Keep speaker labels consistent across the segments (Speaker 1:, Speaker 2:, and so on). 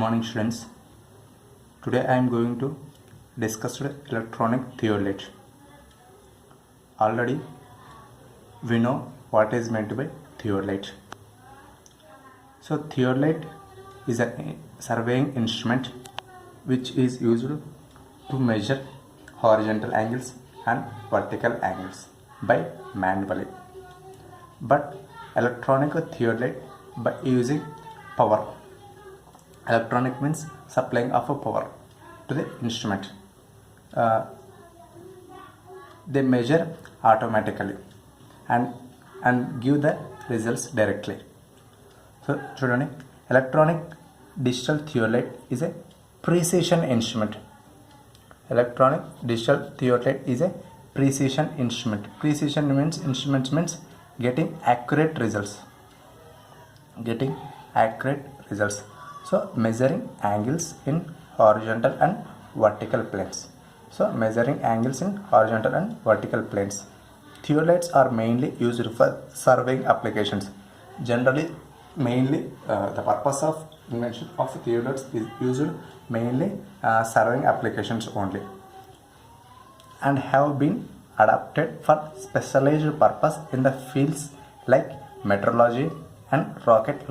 Speaker 1: morning, students. Today I am going to discuss electronic theodolite. Already we know what is meant by theodolite. So theodolite is a surveying instrument which is used to measure horizontal angles and vertical angles by manually. But electronic theodolite by using power. Electronic means supplying of a power to the instrument. They measure automatically and give the results directly. So children, electronic digital theodolite is a precision instrument. Electronic digital theodolite is a precision instrument. Precision means instrument means getting accurate results. So measuring angles in horizontal and vertical planes. Theodolites are mainly used for surveying applications. Generally, mainly the purpose of invention of theodolites is used mainly surveying applications only, and have been adapted for specialized purpose in the fields like meteorology and rocket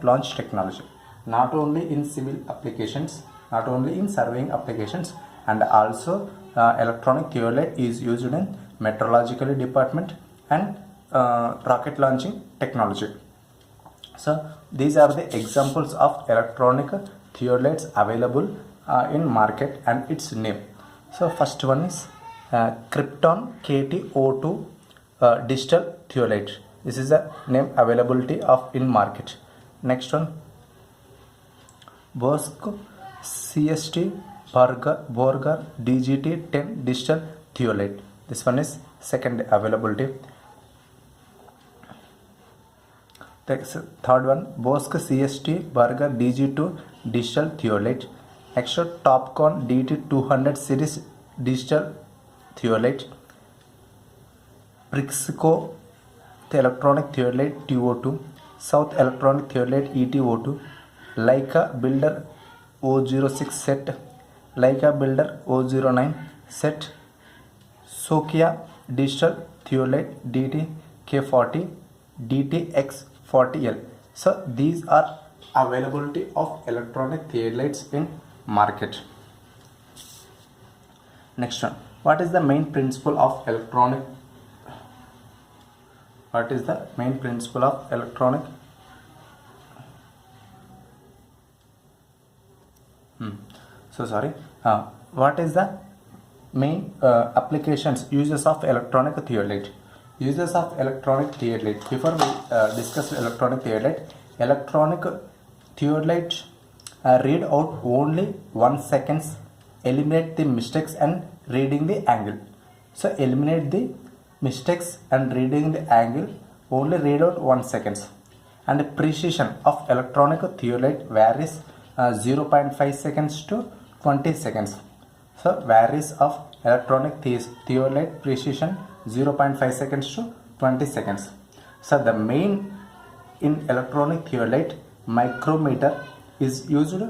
Speaker 1: launch technology. Not only in civil applications, not only in surveying applications, and also electronic theodolite is used in meteorological department and rocket launching technology. So these are the examples of electronic theodolites available in market and its name. So first one is Krypton KT02 digital theodolite. This is the name availability of in market. Next one, Bosch CST Borger DGT10 digital theodolite. This one is second availability. The third one, Bosch CST Borger DG2 digital theodolite. Next one, Topcon DT200 series digital theodolite. Prixco the electronic theodolite TO2, South electronic theodolite ETO2, Leica Builder O06 set, Leica Builder O09 set, Sokia digital theodolite DTK40, DTX40L. So these are availability of electronic theodolites in market. Next one, what is the main principle of electronic? What is the main principle of electronic? What is the main applications, uses of electronic theodolite? Uses of electronic theodolite. Before we discuss electronic theodolite read out only 1 second, eliminate the mistakes and reading the angle. So eliminate the mistakes and reading the angle, only read out 1 second. And the precision of electronic theodolite varies 0.5 seconds to 20 seconds. So varies of electronic theodolite precision 0.5 seconds to 20 seconds. So the main in electronic theodolite, micrometer is used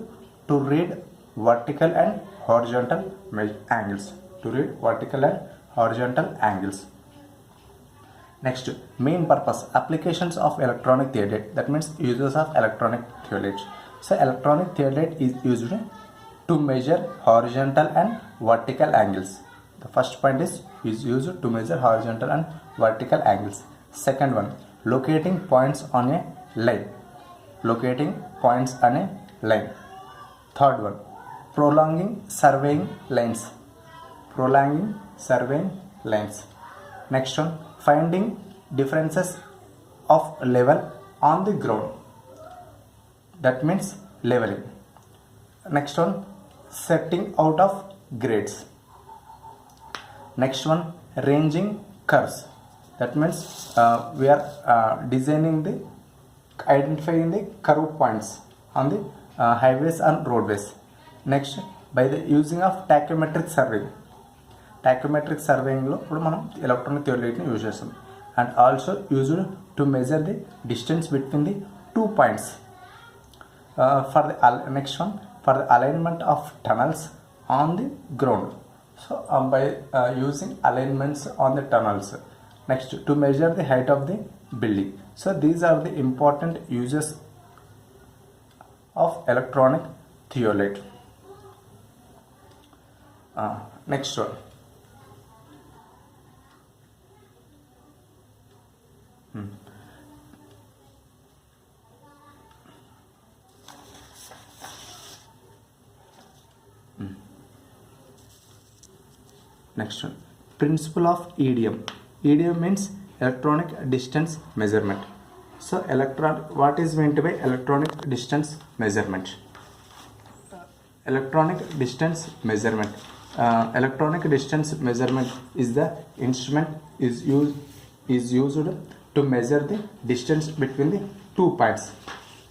Speaker 1: to read vertical and horizontal angles. Next, main purpose, applications of electronic theodolite. That means uses of electronic theodolite. So electronic theodolite is used to measure horizontal and vertical angles. The first point is used to measure horizontal and vertical angles. Second one, locating points on a line. Third one, prolonging surveying lines. Next one, finding differences of level on the ground. That means leveling. Next one, setting out of grades. Next one, ranging curves. That means we are identifying the curve points on the highways and roadways. Next, by the using of tachymetric surveying. Tachymetric surveying lo ఇప్పుడు మనం electronic theodolite ని use చేస్తాం. And also used to measure the distance between the 2 points. For the next one, for the alignment of tunnels on the ground. So by using alignments on the tunnels. Next, to measure the height of the building. So these are the important uses of electronic theodolite. Next one. Next one, principle of EDM. EDM means electronic distance measurement. So what is meant by electronic distance measurement? Electronic distance measurement. Electronic distance measurement is the instrument is used to measure the distance between the 2 points.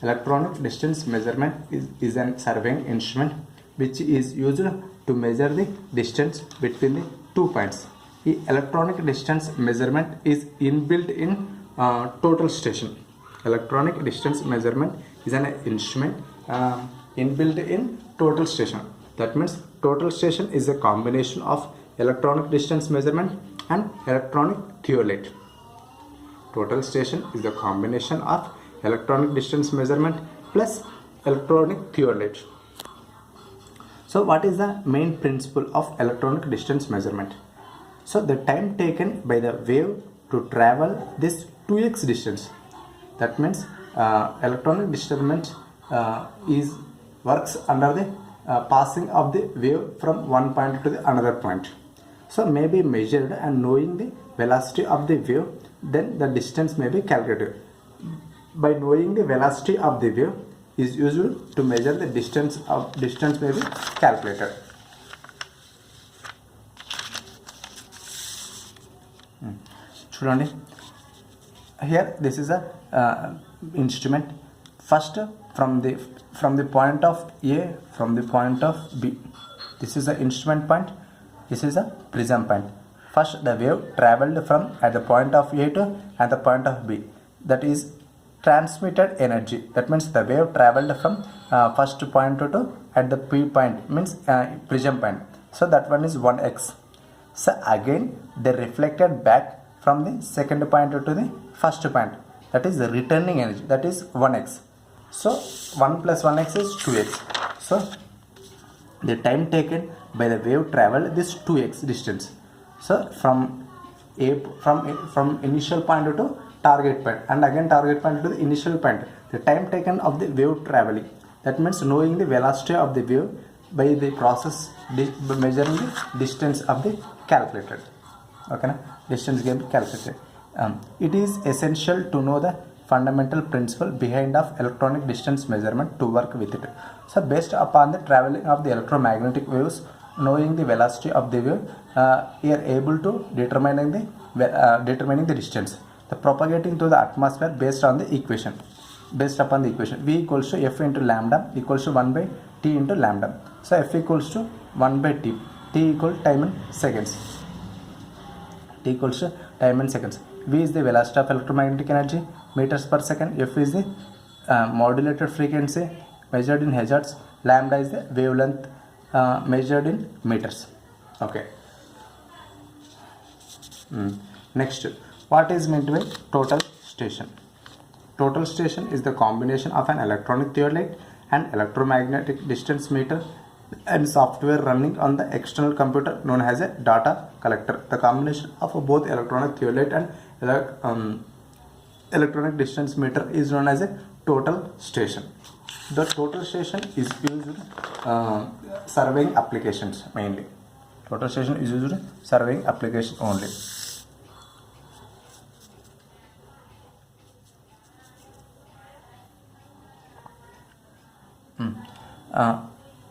Speaker 1: Electronic distance measurement is an surveying instrument which is used to measure the distance between the 2 points. The electronic distance measurement is inbuilt in total station. Electronic distance measurement is an instrument inbuilt in total station. That means total station is a combination of electronic distance measurement and electronic theodolite. Total station is the combination of electronic distance measurement plus electronic theodolite. So what is the main principle of electronic distance measurement? So the time taken by the wave to travel this 2x distance. That means electronic distance works under the passing of the wave from one point to the another point. So may be measured, and knowing the velocity of the wave, then the distance may be calculated. By knowing the velocity of the wave is used to measure the distance may be calculated. Chudandi, here this is a instrument. First, from the point of A, from the point of B, this is the instrument point, this is a prism point. First the wave traveled from at the point of A to at the point of B, that is transmitted energy. That means the wave traveled from first point to at the P point, means prism point. So that one is 1x. So again they reflected back from the second point to the first point, that is the returning energy, that is 1x. So 1 plus 1x is 2x. So the time taken by the wave traveled this 2x distance. So from initial point to target point, and again target point to the initial point, the time taken of the wave traveling. That means knowing the velocity of the wave by the process measuring the distance of the calculated. Okay, na? Distance can be calculated. It is essential to know the fundamental principle behind of electronic distance measurement to work with it. So based upon the traveling of the electromagnetic waves, knowing the velocity of the wave, we are able to determining the distance. The propagating to the atmosphere based on the equation. Based upon the equation, V equals to F into lambda equals to 1 by T into lambda. So F equals to 1 by T. T equals time in seconds. T equals to time in seconds. V is the velocity of electromagnetic energy, meters per second. F is the modulated frequency measured in hertz. Lambda is the wavelength measured in meters. Okay. Next, what is meant by total station? Total station is the combination of an electronic theodolite and electromagnetic distance meter and software running on the external computer known as a data collector. The combination of both electronic theodolite and electronic distance meter is known as a total station. The total station is used surveying applications mainly. Total station is used surveying application only.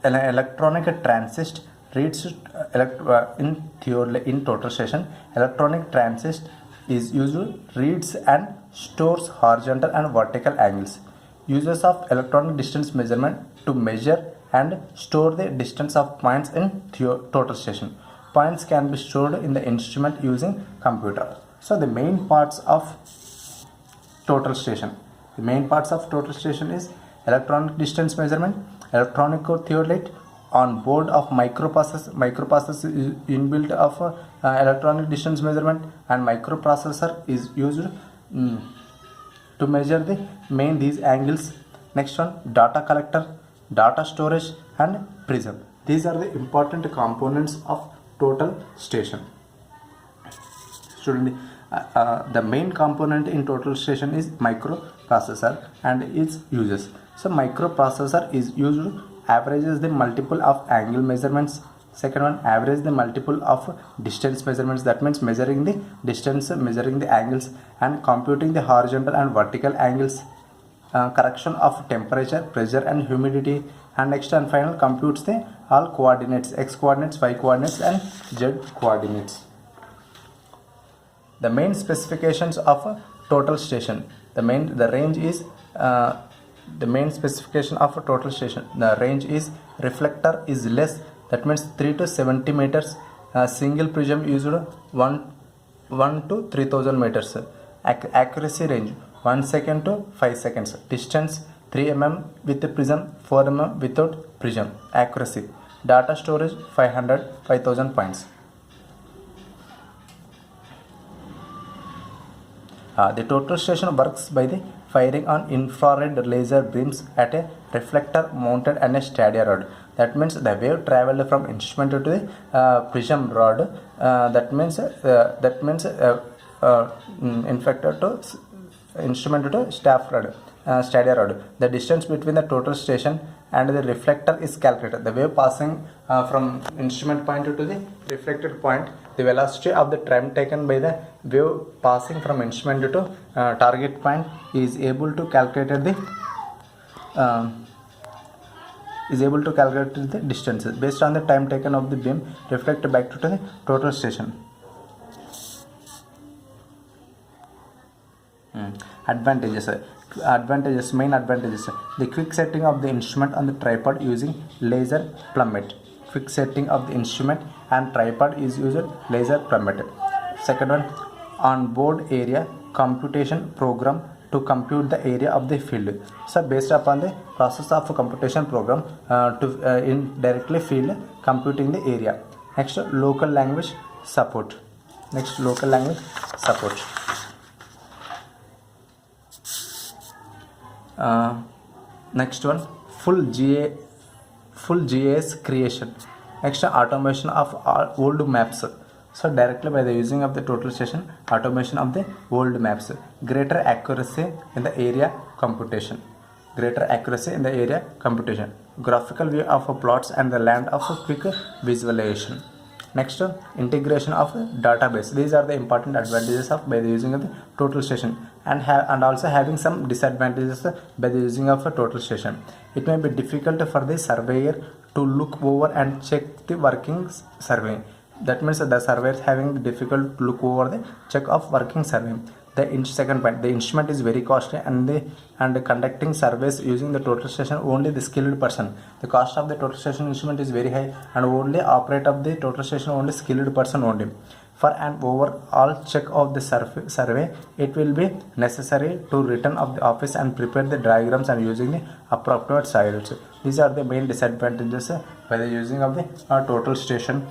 Speaker 1: An electronic transist reads in total station. Electronic transist is used reads and stores horizontal and vertical angles. Uses of electronic distance measurement to measure and store the distance of points in total station. Points can be stored in the instrument using computer. So the main parts of total station. The main parts of total station is electronic distance measurement, electronic theodolite on board of microprocessor is inbuilt of electronic distance measurement, and microprocessor is used to measure the main these angles. Next one, data collector, data storage, and prism. These are the important components of total station. Student, the main component in total station is microprocessor and its uses. So microprocessor is used averages the multiple of angle measurements. Second one, average the multiple of distance measurements. That means measuring the distance, measuring the angles, and computing the horizontal and vertical angles. Correction of temperature, pressure, and humidity. And next and final, computes the all coordinates, x coordinates, y coordinates, and z coordinates. The main specifications of a total station. The range is the main specification of a total station. The range is reflector is less, that means 3 to 70 meters. Single prism used 1 to 3000 meters. Accuracy range 1 second to 5 seconds. Distance 3 mm with the prism, 4 mm without prism. Accuracy. Data storage 5000 points. The total station works by the firing on infrared laser beams at a reflector mounted on a stadia rod. That means the wave traveled from instrument to the prism rod. That means inflector to instrument to stadia rod. The distance between the total station and the reflector is calculated. The wave passing from instrument point to the reflected point, the velocity of the time taken by the wave passing from instrument to target point is able to calculate the distances based on the time taken of the beam reflected back to the total station. Main advantages: the quick setting of the instrument on the tripod using laser plummet. Quick setting of the instrument and tripod is used laser plummet. Second one, on board area computation program to compute the area of the field. So based upon the process of a computation program to indirectly field computing the area. Next, local language support. Next one, full GIS creation. Next, automation of old maps. So directly by the using of the total station, automation of the old maps. Greater accuracy in the area computation. Graphical view of plots and the land of quick visualization. Next, integration of database. These are the important advantages of by the using of the total station, and also having some disadvantages by the using of a total station. It may be difficult for the surveyor to look over and check the working survey. That means the surveyor is having difficult to look over the check of working survey. Second point, the instrument is very costly and conducting surveys using the total station only the skilled person. The cost of the total station instrument is very high, and only operate of the total station only skilled person only. For an overall check of the survey, it will be necessary to return of the office and prepare the diagrams and using the appropriate files. These are the main disadvantages by the using of the total station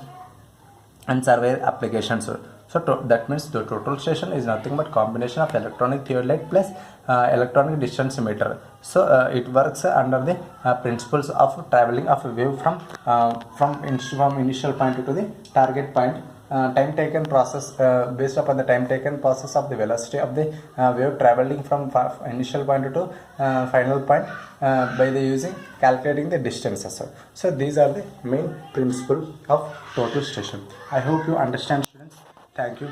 Speaker 1: and survey applications. So that means the total station is nothing but combination of electronic theodolite plus electronic distance meter. So it works under the principles of traveling of a wave from initial point to the target point. Time taken process based upon the time taken process of the velocity of the wave traveling from initial point to final point by the using calculating the distances. So these are the main principle of total station. I hope you understand, students. Thank you.